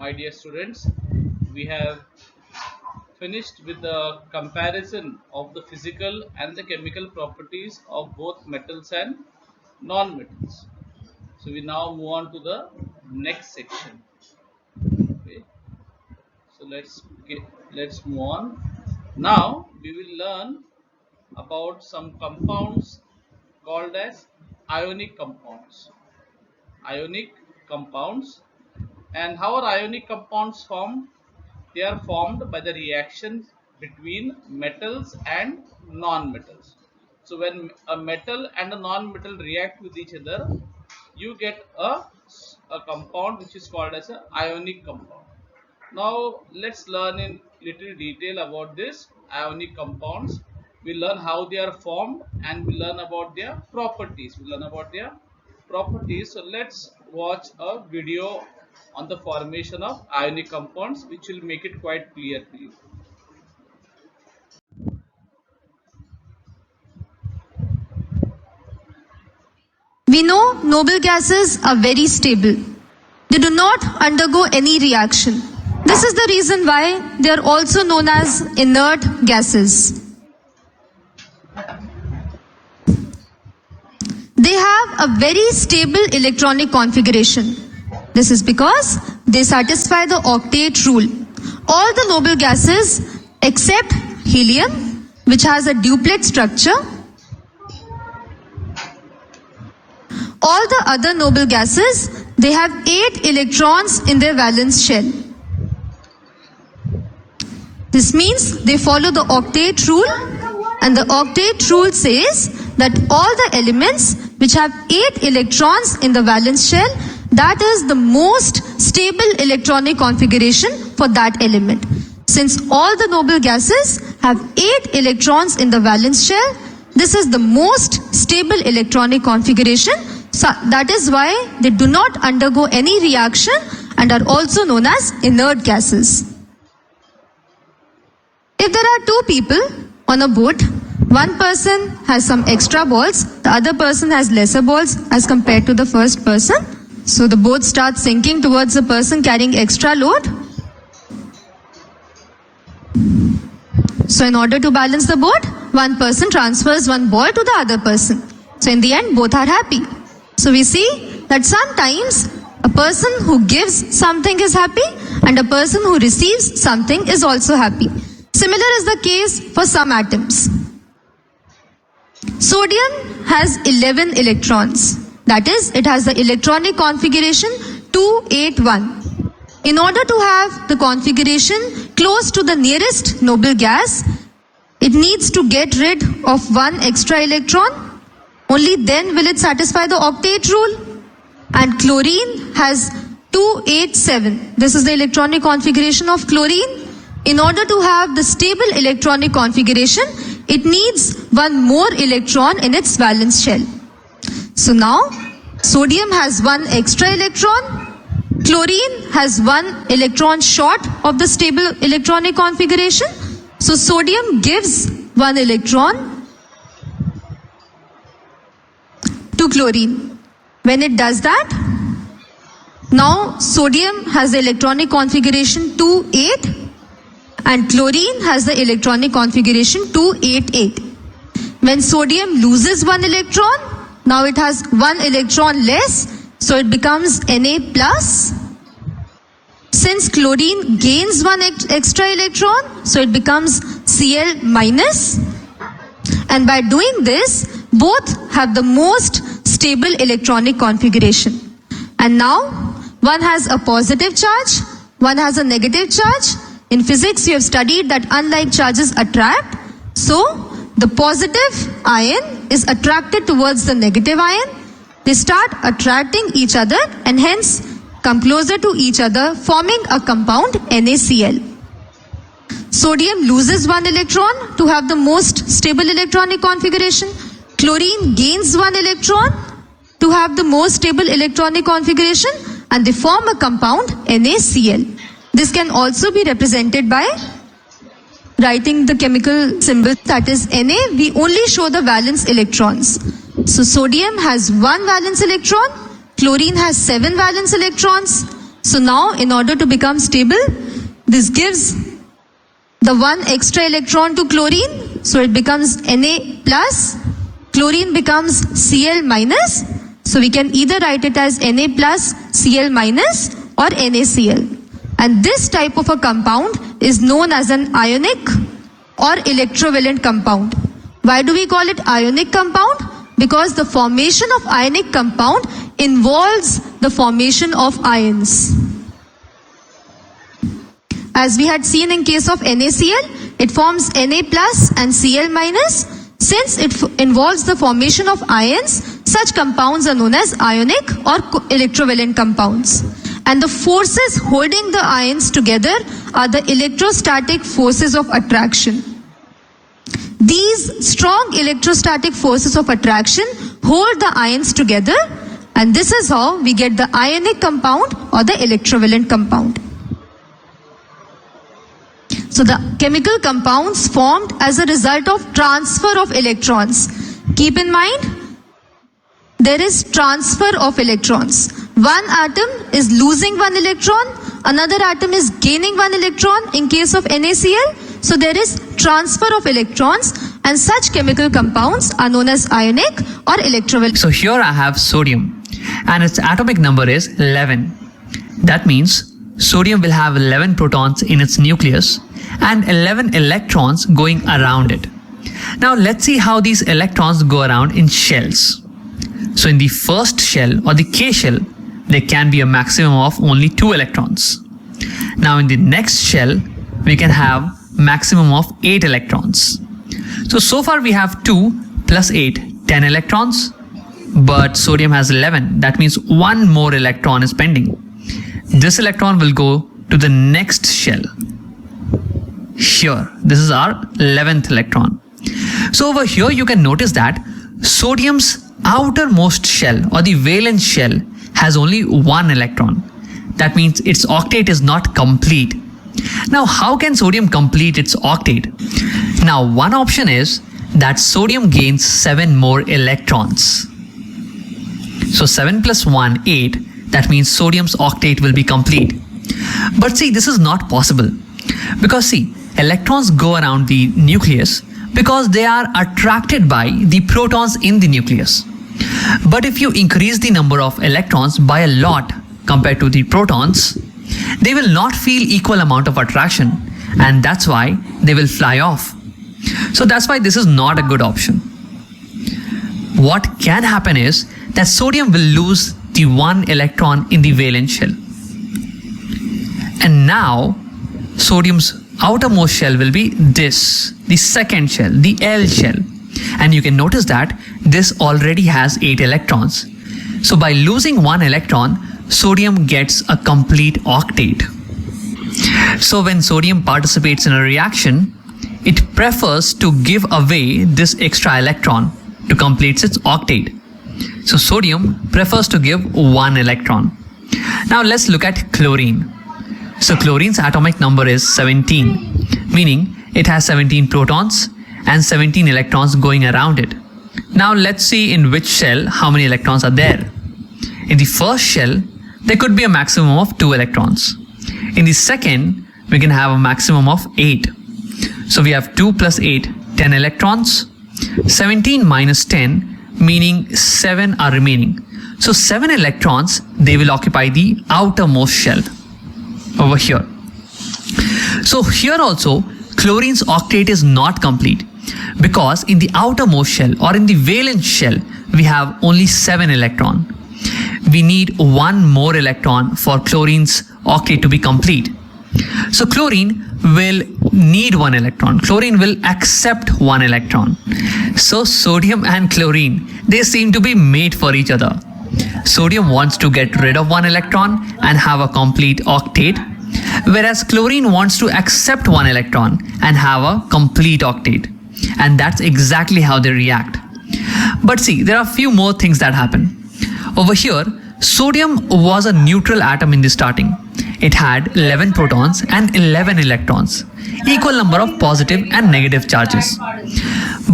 my dear students, we have finished with the comparison of the physical and the chemical properties of both metals and non-metals. So we now move on to the next section. Okay. So let's move on. Now we will learn about some compounds called as ionic compounds. Ionic compounds. And how are ionic compounds formed? They are formed by the reactions between metals and non-metals. So when a metal and a non-metal react with each other, you get a compound which is called as an ionic compound. Now let's learn in little detail about this ionic compounds. We learn how they are formed and we learn about their properties. So let's watch a video on the formation of ionic compounds, which will make it quite clear to you. We know noble gases are very stable. They do not undergo any reaction. This is the reason why they are also known as inert gases. They have a very stable electronic configuration. This is because they satisfy the octet rule. All the noble gases except helium, which has a duplet structure, all the other noble gases, they have 8 electrons in their valence shell. This means they follow the octet rule, and the octet rule says that all the elements which have 8 electrons in the valence shell, that is the most stable electronic configuration for that element. Since all the noble gases have 8 electrons in the valence shell, this is the most stable electronic configuration. So that is why they do not undergo any reaction and are also known as inert gases. If there are two people on a boat, one person has some extra balls, the other person has lesser balls as compared to the first person. So the boat starts sinking towards the person carrying extra load. So in order to balance the boat, one person transfers one ball to the other person. So in the end, both are happy. So we see that sometimes a person who gives something is happy and a person who receives something is also happy. Similar is the case for some atoms. Sodium has 11 electrons. That is, it has the electronic configuration 281. In order to have the configuration close to the nearest noble gas, it needs to get rid of one extra electron. Only then will it satisfy the octet rule. And chlorine has 287. This is the electronic configuration of chlorine. In order to have the stable electronic configuration, it needs one more electron in its valence shell. So now, sodium has one extra electron. Chlorine has one electron short of the stable electronic configuration. So sodium gives one electron to chlorine. When it does that, now sodium has the electronic configuration 2,8 and chlorine has the electronic configuration 2,8,8. When sodium loses one electron, now it has one electron less, so it becomes Na plus. Since chlorine gains one extra electron, so it becomes Cl minus. And by doing this, both have the most stable electronic configuration. And now, one has a positive charge, one has a negative charge. In physics, you have studied that unlike charges attract, so the positive ion is attracted towards the negative ion. They start attracting each other and hence come closer to each other, forming a compound NaCl. Sodium loses one electron to have the most stable electronic configuration. Chlorine gains one electron to have the most stable electronic configuration, and they form a compound NaCl. This can also be represented by writing the chemical symbol, that is Na. We only show the valence electrons. So sodium has one valence electron, chlorine has 7 valence electrons. So now in order to become stable, this gives the one extra electron to chlorine. So it becomes Na plus, chlorine becomes Cl minus. So we can either write it as Na plus Cl minus or NaCl. And this type of a compound is known as an ionic or electrovalent compound. Why do we call it ionic compound? Because the formation of ionic compound involves the formation of ions. As we had seen in case of NaCl, it forms Na plus and Cl minus. Since it involves the formation of ions, such compounds are known as ionic or electrovalent compounds. And the forces holding the ions together are the electrostatic forces of attraction. These strong electrostatic forces of attraction hold the ions together, and this is how we get the ionic compound or the electrovalent compound. So the chemical compounds formed as a result of transfer of electrons. Keep in mind, there is transfer of electrons. One atom is losing one electron, another atom is gaining one electron in case of NaCl. So there is transfer of electrons, and such chemical compounds are known as ionic or electrovalent. So here I have sodium and its atomic number is 11. That means sodium will have 11 protons in its nucleus and 11 electrons going around it. Now let's see how these electrons go around in shells. So in the first shell or the K shell, there can be a maximum of only 2 electrons. Now in the next shell, we can have maximum of 8 electrons. So far we have 2 plus 8, 10 electrons, but sodium has 11. That means one more electron is pending. This electron will go to the next shell. Here, this is our 11th electron. So over here you can notice that sodium's outermost shell or the valence shell has only 1 electron. That means its octet is not complete. Now how can sodium complete its octet? Now one option is that sodium gains 7 more electrons. So 7 plus 1, 8. That means sodium's octet will be complete. But see, this is not possible. Because see, electrons go around the nucleus because they are attracted by the protons in the nucleus. But if you increase the number of electrons by a lot compared to the protons, they will not feel equal amount of attraction, and that's why they will fly off. So that's why this is not a good option. What can happen is that sodium will lose the 1 electron in the valence shell. And now sodium's outermost shell will be this, the second shell, the L shell. And you can notice that this already has 8 electrons. So by losing 1 electron, sodium gets a complete octet. So when sodium participates in a reaction, it prefers to give away this extra electron to complete its octet. So sodium prefers to give 1 electron. Now let's look at chlorine. So chlorine's atomic number is 17, meaning it has 17 protons and 17 electrons going around it. Now let's see in which shell how many electrons are there. In the first shell, there could be a maximum of 2 electrons. In the second, we can have a maximum of 8. So we have 2 plus 8, 10 electrons. 17 minus 10, meaning 7 are remaining. So 7 electrons, they will occupy the outermost shell over here. So here also, chlorine's octet is not complete because in the outermost shell or in the valence shell, we have only 7 electrons. We need 1 more electron for chlorine's octet to be complete. So chlorine will need 1 electron. Chlorine will accept 1 electron. So sodium and chlorine, they seem to be made for each other. Sodium wants to get rid of 1 electron and have a complete octet, whereas chlorine wants to accept 1 electron and have a complete octet. And that's exactly how they react. But see, there are a few more things that happen. Over here, sodium was a neutral atom in the starting. It had 11 protons and 11 electrons, equal number of positive and negative charges.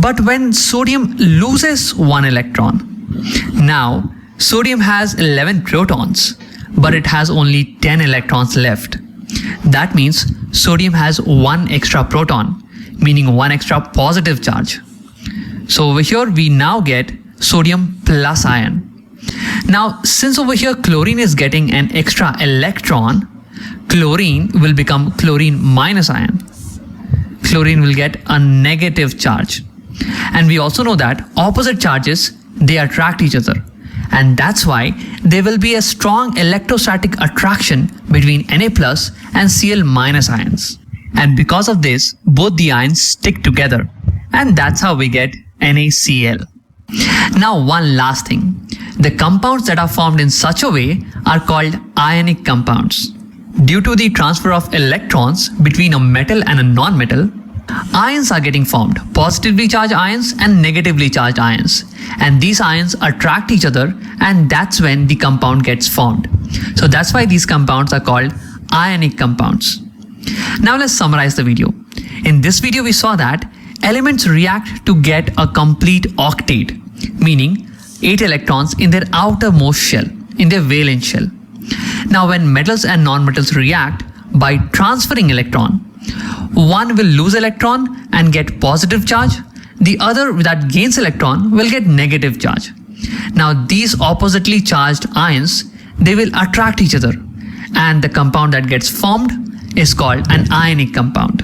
But when sodium loses 1 electron, now sodium has 11 protons, but it has only 10 electrons left. That means sodium has one extra proton, meaning one extra positive charge. So over here we now get sodium plus ion. Now since over here chlorine is getting an extra electron, chlorine will become chlorine minus ion. Chlorine will get a negative charge. And we also know that opposite charges, they attract each other. And that's why there will be a strong electrostatic attraction between Na plus and Cl minus ions. And because of this, both the ions stick together. And that's how we get NaCl. Now one last thing. The compounds that are formed in such a way are called ionic compounds. Due to the transfer of electrons between a metal and a non-metal, ions are getting formed, positively charged ions and negatively charged ions. And these ions attract each other, and that's when the compound gets formed. So that's why these compounds are called ionic compounds. Now let's summarize the video. In this video we saw that elements react to get a complete octet, meaning 8 electrons in their outermost shell, in their valence shell. Now when metals and non-metals react by transferring electron, one will lose electron and get positive charge, the other that gains electron will get negative charge. Now these oppositely charged ions, they will attract each other, and the compound that gets formed is called an ionic compound.